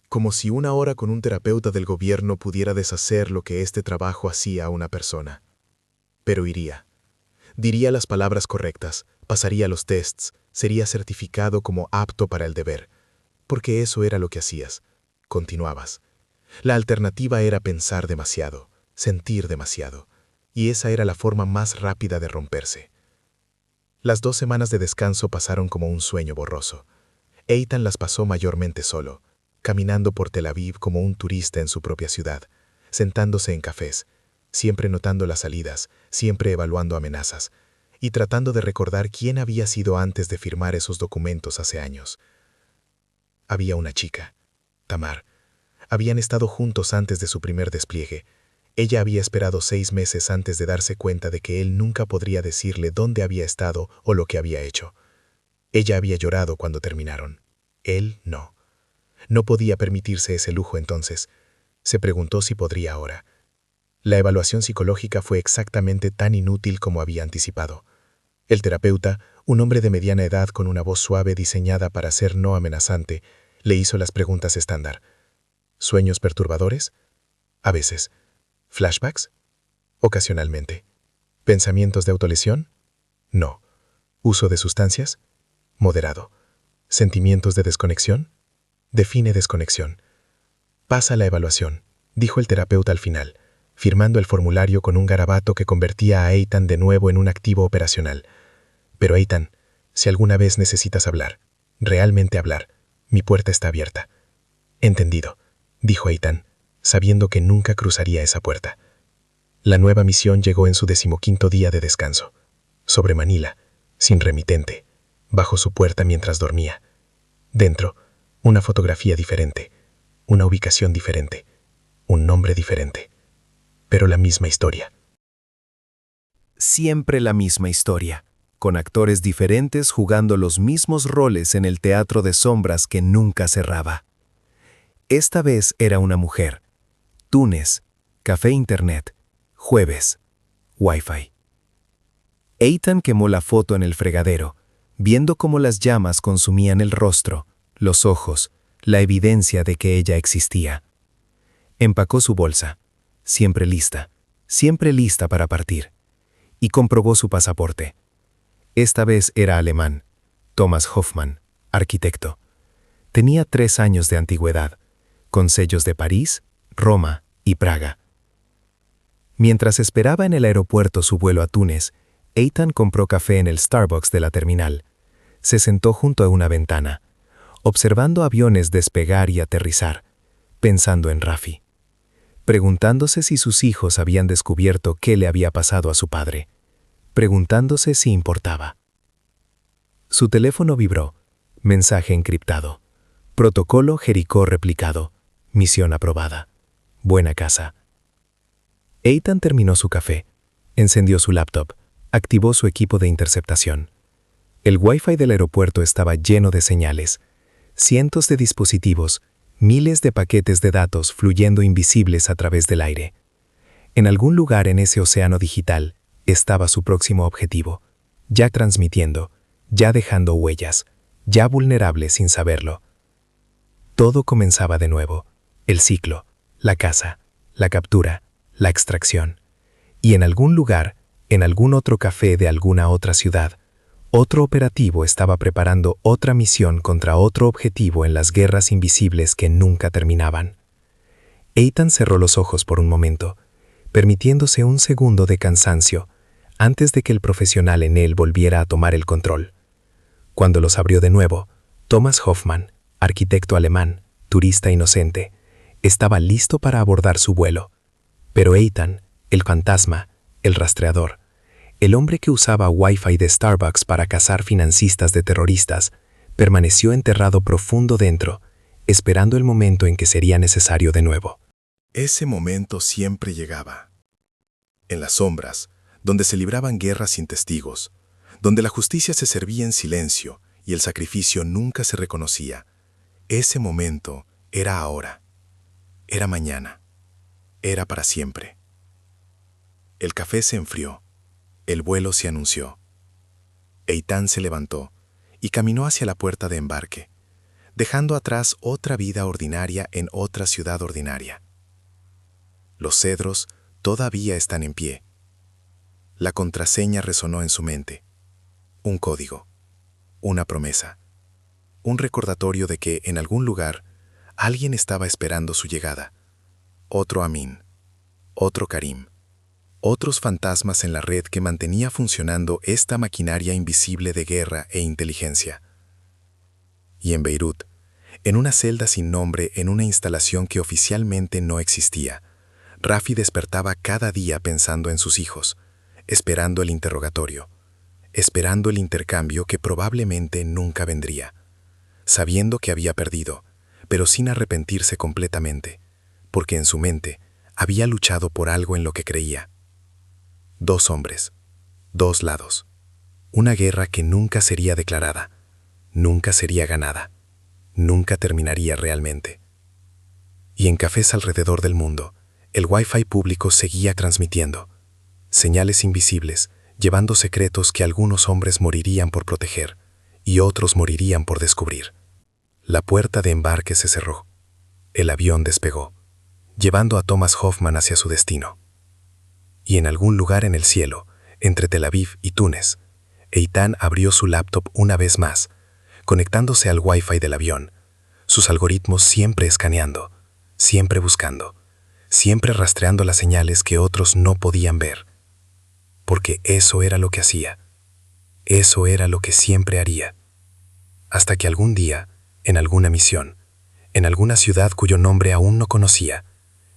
Como si una hora con un terapeuta del gobierno pudiera deshacer lo que este trabajo hacía a una persona. Pero iría. Diría las palabras correctas, pasaría los tests, sería certificado como apto para el deber, porque eso era lo que hacías. Continuabas. La alternativa era pensar demasiado, sentir demasiado, y esa era la forma más rápida de romperse. Las 2 semanas de descanso pasaron como un sueño borroso. Eitan las pasó mayormente solo, caminando por Tel Aviv como un turista en su propia ciudad, sentándose en cafés, siempre notando las salidas, siempre evaluando amenazas, y tratando de recordar quién había sido antes de firmar esos documentos hace años. Había una chica, Tamar. Habían estado juntos antes de su primer despliegue. Ella había esperado 6 meses antes de darse cuenta de que él nunca podría decirle dónde había estado o lo que había hecho. Ella había llorado cuando terminaron. Él no. No podía permitirse ese lujo entonces. Se preguntó si podría ahora. La evaluación psicológica fue exactamente tan inútil como había anticipado. El terapeuta, un hombre de mediana edad con una voz suave diseñada para ser no amenazante, le hizo las preguntas estándar. ¿Sueños perturbadores? A veces. ¿Flashbacks? Ocasionalmente. ¿Pensamientos de autolesión? No. ¿Uso de sustancias? Moderado. ¿Sentimientos de desconexión? Define desconexión. Pasa la evaluación, dijo el terapeuta al final, firmando el formulario con un garabato que convertía a Eitan de nuevo en un activo operacional. Pero Eitan, si alguna vez necesitas hablar, realmente hablar, mi puerta está abierta. Entendido, dijo Eitan, sabiendo que nunca cruzaría esa puerta. La nueva misión llegó en su 15º día de descanso, sobre Manila, sin remitente, bajo su puerta mientras dormía. Dentro, una fotografía diferente, una ubicación diferente, un nombre diferente. Pero la misma historia. Siempre la misma historia, con actores diferentes jugando los mismos roles en el teatro de sombras que nunca cerraba. Esta vez era una mujer. Túnez, café internet, jueves, Wi-Fi. Eitan quemó la foto en el fregadero, viendo cómo las llamas consumían el rostro, los ojos, la evidencia de que ella existía. Empacó su bolsa, siempre lista para partir, y comprobó su pasaporte. Esta vez era alemán, Thomas Hoffmann, arquitecto. Tenía 3 años de antigüedad, con sellos de París, Roma y Praga. Mientras esperaba en el aeropuerto su vuelo a Túnez, Eitan compró café en el Starbucks de la terminal. Se sentó junto a una ventana, observando aviones despegar y aterrizar, pensando en Rafi, preguntándose si sus hijos habían descubierto qué le había pasado a su padre, preguntándose si importaba. Su teléfono vibró. Mensaje encriptado. Protocolo Jericó replicado. Misión aprobada. Buena casa. Ethan terminó su café, encendió su laptop, activó su equipo de interceptación. El Wi-Fi del aeropuerto estaba lleno de señales. Cientos de dispositivos, miles de paquetes de datos fluyendo invisibles a través del aire. En algún lugar en ese océano digital estaba su próximo objetivo, ya transmitiendo, ya dejando huellas, ya vulnerable sin saberlo. Todo comenzaba de nuevo, el ciclo, la caza, la captura, la extracción. Y en algún lugar, en algún otro café de alguna otra ciudad, otro operativo estaba preparando otra misión contra otro objetivo en las guerras invisibles que nunca terminaban. Ethan cerró los ojos por un momento, permitiéndose un segundo de cansancio antes de que el profesional en él volviera a tomar el control. Cuando los abrió de nuevo, Thomas Hoffmann, arquitecto alemán, turista inocente, estaba listo para abordar su vuelo. Pero Ethan, el fantasma, el rastreador, el hombre que usaba Wi-Fi de Starbucks para cazar financistas de terroristas, permaneció enterrado profundo dentro, esperando el momento en que sería necesario de nuevo. Ese momento siempre llegaba. En las sombras, donde se libraban guerras sin testigos, donde la justicia se servía en silencio y el sacrificio nunca se reconocía, ese momento era ahora, era mañana, era para siempre. El café se enfrió, el vuelo se anunció. Ethan se levantó y caminó hacia la puerta de embarque, dejando atrás otra vida ordinaria en otra ciudad ordinaria. Los cedros todavía están en pie. La contraseña resonó en su mente. Un código, una promesa, un recordatorio de que en algún lugar alguien estaba esperando su llegada. Otro Amin, otro Karim, otros fantasmas en la red que mantenía funcionando esta maquinaria invisible de guerra e inteligencia. Y en Beirut, en una celda sin nombre en una instalación que oficialmente no existía, Rafi despertaba cada día pensando en sus hijos, esperando el interrogatorio, esperando el intercambio que probablemente nunca vendría, sabiendo que había perdido, pero sin arrepentirse completamente, porque en su mente había luchado por algo en lo que creía. Dos hombres, dos lados, una guerra que nunca sería declarada, nunca sería ganada, nunca terminaría realmente. Y en cafés alrededor del mundo, el Wi-Fi público seguía transmitiendo, señales invisibles, llevando secretos que algunos hombres morirían por proteger y otros morirían por descubrir. La puerta de embarque se cerró. El avión despegó, llevando a Thomas Hoffmann hacia su destino. Y en algún lugar en el cielo, entre Tel Aviv y Túnez, Ethan abrió su laptop una vez más, conectándose al Wi-Fi del avión, sus algoritmos siempre escaneando, siempre buscando, siempre rastreando las señales que otros no podían ver. Porque eso era lo que hacía, eso era lo que siempre haría. Hasta que algún día, en alguna misión, en alguna ciudad cuyo nombre aún no conocía,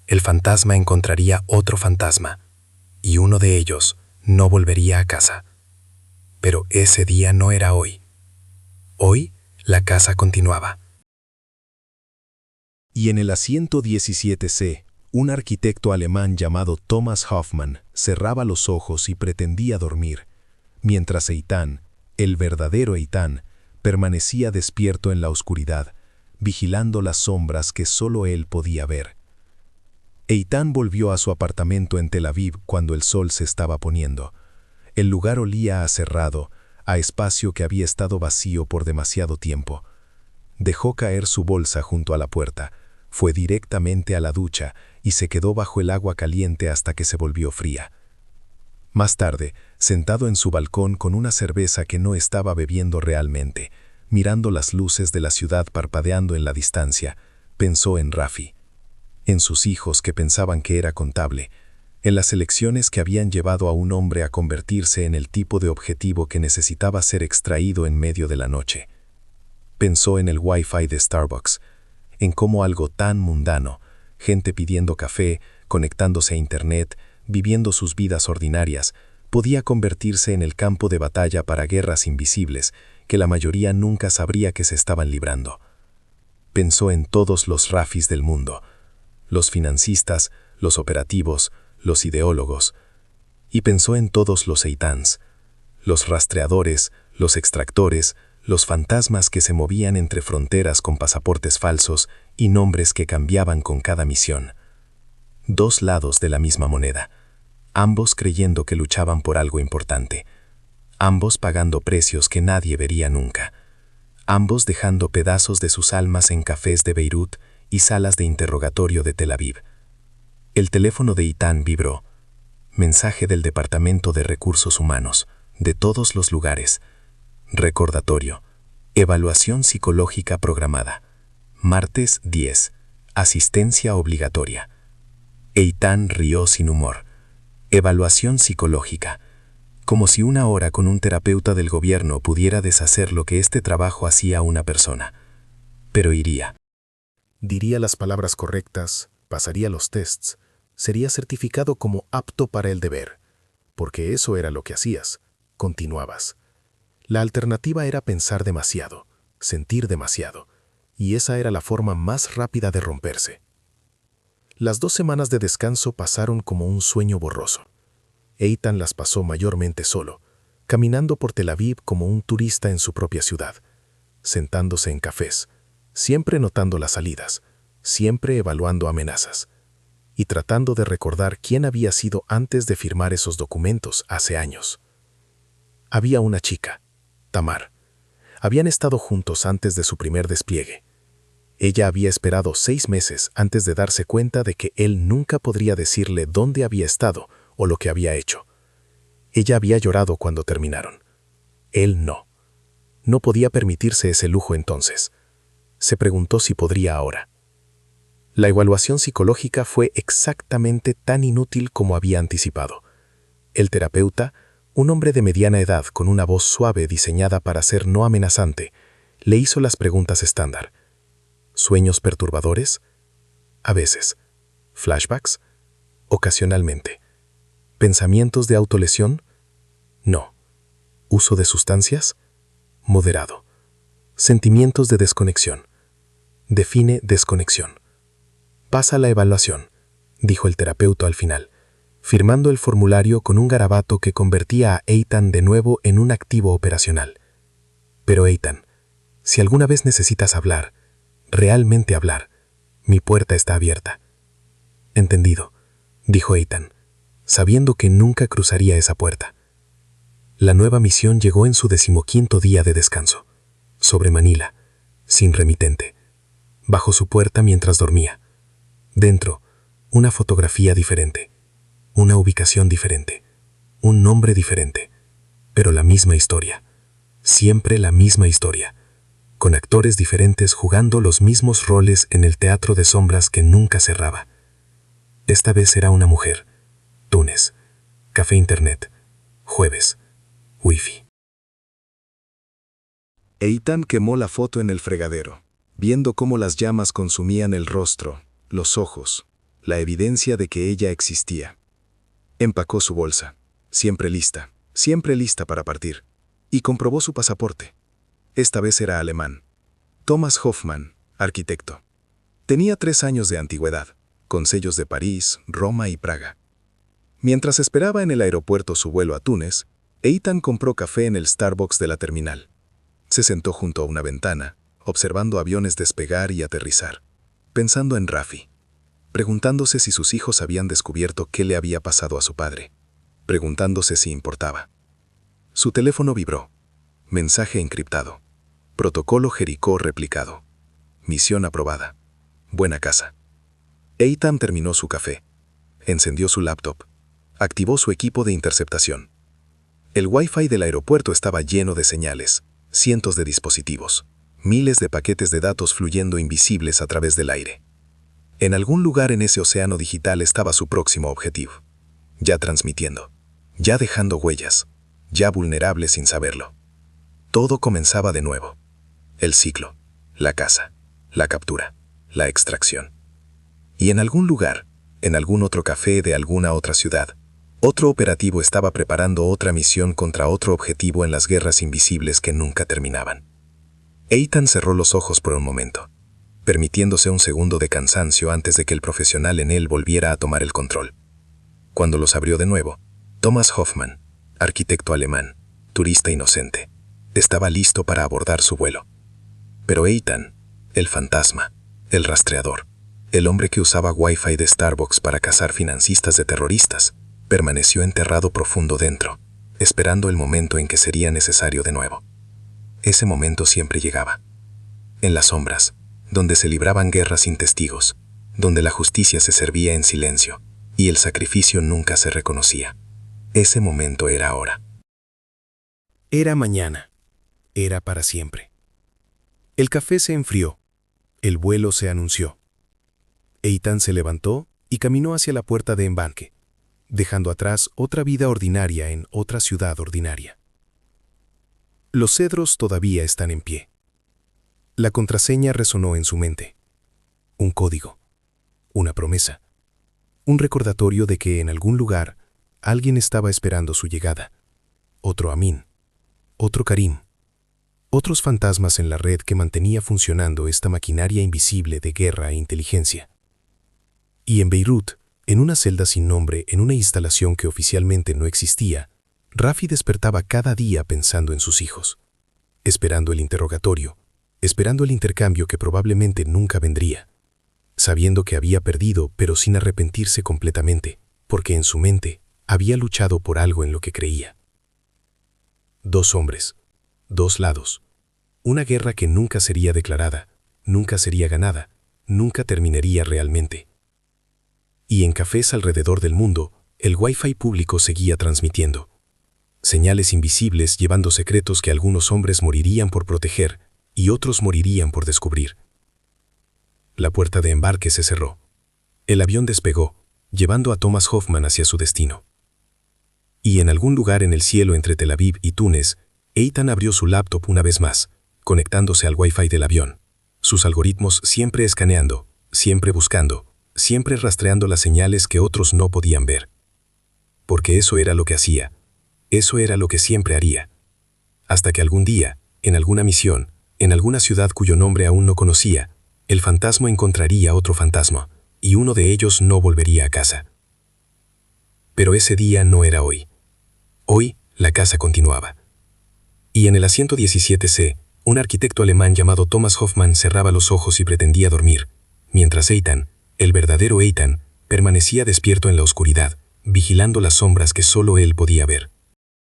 el fantasma encontraría otro fantasma, y uno de ellos no volvería a casa. Pero ese día no era hoy. Hoy, la casa continuaba. Y en el asiento 17C, un arquitecto alemán llamado Thomas Hoffmann cerraba los ojos y pretendía dormir, mientras Ethan, el verdadero Ethan, permanecía despierto en la oscuridad, vigilando las sombras que solo él podía ver. Ethan volvió a su apartamento en Tel Aviv cuando el sol se estaba poniendo. El lugar olía a cerrado, a espacio que había estado vacío por demasiado tiempo. Dejó caer su bolsa junto a la puerta, fue directamente a la ducha y se quedó bajo el agua caliente hasta que se volvió fría. Más tarde, sentado en su balcón con una cerveza que no estaba bebiendo realmente, mirando las luces de la ciudad parpadeando en la distancia, pensó en Rafi, en sus hijos que pensaban que era contable, en las elecciones que habían llevado a un hombre a convertirse en el tipo de objetivo que necesitaba ser extraído en medio de la noche. Pensó en el Wi-Fi de Starbucks, en cómo algo tan mundano, gente pidiendo café, conectándose a Internet, viviendo sus vidas ordinarias, podía convertirse en el campo de batalla para guerras invisibles que la mayoría nunca sabría que se estaban librando. Pensó en todos los Rafis del mundo, los financistas, los operativos, los ideólogos, y pensó en todos los Eitans, los rastreadores, los extractores, los fantasmas que se movían entre fronteras con pasaportes falsos y nombres que cambiaban con cada misión. Dos lados de la misma moneda, ambos creyendo que luchaban por algo importante, ambos pagando precios que nadie vería nunca, ambos dejando pedazos de sus almas en cafés de Beirut y salas de interrogatorio de Tel Aviv. El teléfono de Eitan vibró. Mensaje del Departamento de Recursos Humanos, de todos los lugares. Recordatorio. Evaluación psicológica programada. Martes 10. Asistencia obligatoria. Eitan rió sin humor. Evaluación psicológica. Como si una hora con un terapeuta del gobierno pudiera deshacer lo que este trabajo hacía a una persona. Pero iría. Diría las palabras correctas, pasaría los tests, sería certificado como apto para el deber, porque eso era lo que hacías, continuabas. La alternativa era pensar demasiado, sentir demasiado, y esa era la forma más rápida de romperse. Las 2 semanas de descanso pasaron como un sueño borroso. Eitan las pasó mayormente solo, caminando por Tel Aviv como un turista en su propia ciudad, sentándose en cafés, siempre notando las salidas, siempre evaluando amenazas, y tratando de recordar quién había sido antes de firmar esos documentos hace años. Había una chica, Tamar. Habían estado juntos antes de su primer despliegue. Ella había esperado 6 meses antes de darse cuenta de que él nunca podría decirle dónde había estado o lo que había hecho. Ella había llorado cuando terminaron. Él no. No podía permitirse ese lujo entonces. Se preguntó si podría ahora. La evaluación psicológica fue exactamente tan inútil como había anticipado. El terapeuta, un hombre de mediana edad con una voz suave diseñada para ser no amenazante, le hizo las preguntas estándar. ¿Sueños perturbadores? A veces. ¿Flashbacks? Ocasionalmente. ¿Pensamientos de autolesión? No. ¿Uso de sustancias? Moderado. ¿Sentimientos de desconexión? Define desconexión. Pasa la evaluación, dijo el terapeuta al final, firmando el formulario con un garabato que convertía a Eitan de nuevo en un activo operacional. Pero Eitan, si alguna vez necesitas hablar, realmente hablar, mi puerta está abierta. Entendido, dijo Eitan, sabiendo que nunca cruzaría esa puerta. La nueva misión llegó en su 15º día de descanso, sobre Manila, sin remitente, bajo su puerta mientras dormía. Dentro, una fotografía diferente, una ubicación diferente, un nombre diferente, pero la misma historia, siempre la misma historia, con actores diferentes jugando los mismos roles en el teatro de sombras que nunca cerraba. Esta vez era una mujer. Túnez. Café Internet. Jueves. Wi-Fi. Eitan quemó la foto en el fregadero, viendo cómo las llamas consumían el rostro, los ojos, la evidencia de que ella existía. Empacó su bolsa, siempre lista para partir, y comprobó su pasaporte. Esta vez era alemán. Thomas Hoffmann, arquitecto. Tenía 3 años de antigüedad, con sellos de París, Roma y Praga. Mientras esperaba en el aeropuerto su vuelo a Túnez, Eitan compró café en el Starbucks de la terminal. Se sentó junto a una ventana, observando aviones despegar y aterrizar, pensando en Rafi, preguntándose si sus hijos habían descubierto qué le había pasado a su padre, preguntándose si importaba. Su teléfono vibró. Mensaje encriptado. Protocolo Jericó replicado. Misión aprobada. Buena casa. Eitan terminó su café. Encendió su laptop. Activó su equipo de interceptación. El Wi-Fi del aeropuerto estaba lleno de señales, cientos de dispositivos, miles de paquetes de datos fluyendo invisibles a través del aire. En algún lugar en ese océano digital estaba su próximo objetivo. Ya transmitiendo, ya dejando huellas, ya vulnerable sin saberlo. Todo comenzaba de nuevo. El ciclo, la caza, la captura, la extracción. Y en algún lugar, en algún otro café de alguna otra ciudad, Otro operativo estaba preparando otra misión contra otro objetivo en las guerras invisibles que nunca terminaban. Ethan cerró los ojos por un momento, permitiéndose un segundo de cansancio antes de que el profesional en él volviera a tomar el control. Cuando los abrió de nuevo, Thomas Hoffmann, arquitecto alemán, turista inocente, estaba listo para abordar su vuelo. Pero Ethan, el fantasma, el rastreador, el hombre que usaba Wi-Fi de Starbucks para cazar financistas de terroristas, permaneció enterrado profundo dentro, esperando el momento en que sería necesario de nuevo. Ese momento siempre llegaba. En las sombras, donde se libraban guerras sin testigos, donde la justicia se servía en silencio y el sacrificio nunca se reconocía. Ese momento era ahora. Era mañana. Era para siempre. El café se enfrió. El vuelo se anunció. Ethan se levantó y caminó hacia la puerta de embarque, dejando atrás otra vida ordinaria en otra ciudad ordinaria. Los cedros todavía están en pie. La contraseña resonó en su mente. Un código, una promesa, un recordatorio de que en algún lugar alguien estaba esperando su llegada. Otro Amin, otro Karim, otros fantasmas en la red que mantenía funcionando esta maquinaria invisible de guerra e inteligencia. Y en Beirut, en una celda sin nombre, en una instalación que oficialmente no existía, Rafi despertaba cada día pensando en sus hijos, esperando el interrogatorio, esperando el intercambio que probablemente nunca vendría, sabiendo que había perdido pero sin arrepentirse completamente, porque en su mente había luchado por algo en lo que creía. Dos hombres, dos lados, una guerra que nunca sería declarada, nunca sería ganada, nunca terminaría realmente. Y en cafés alrededor del mundo, el Wi-Fi público seguía transmitiendo. Señales invisibles llevando secretos que algunos hombres morirían por proteger y otros morirían por descubrir. La puerta de embarque se cerró. El avión despegó, llevando a Thomas Hoffmann hacia su destino. Y en algún lugar en el cielo entre Tel Aviv y Túnez, Ethan abrió su laptop una vez más, conectándose al Wi-Fi del avión, sus algoritmos siempre escaneando, siempre buscando, siempre rastreando las señales que otros no podían ver. Porque eso era lo que hacía, eso era lo que siempre haría. Hasta que algún día, en alguna misión, en alguna ciudad cuyo nombre aún no conocía, el fantasma encontraría otro fantasma, y uno de ellos no volvería a casa. Pero ese día no era hoy. Hoy, la casa continuaba. Y en el asiento 17C, un arquitecto alemán llamado Thomas Hoffmann cerraba los ojos y pretendía dormir, mientras Ethan, el verdadero Ethan, permanecía despierto en la oscuridad, vigilando las sombras que solo él podía ver.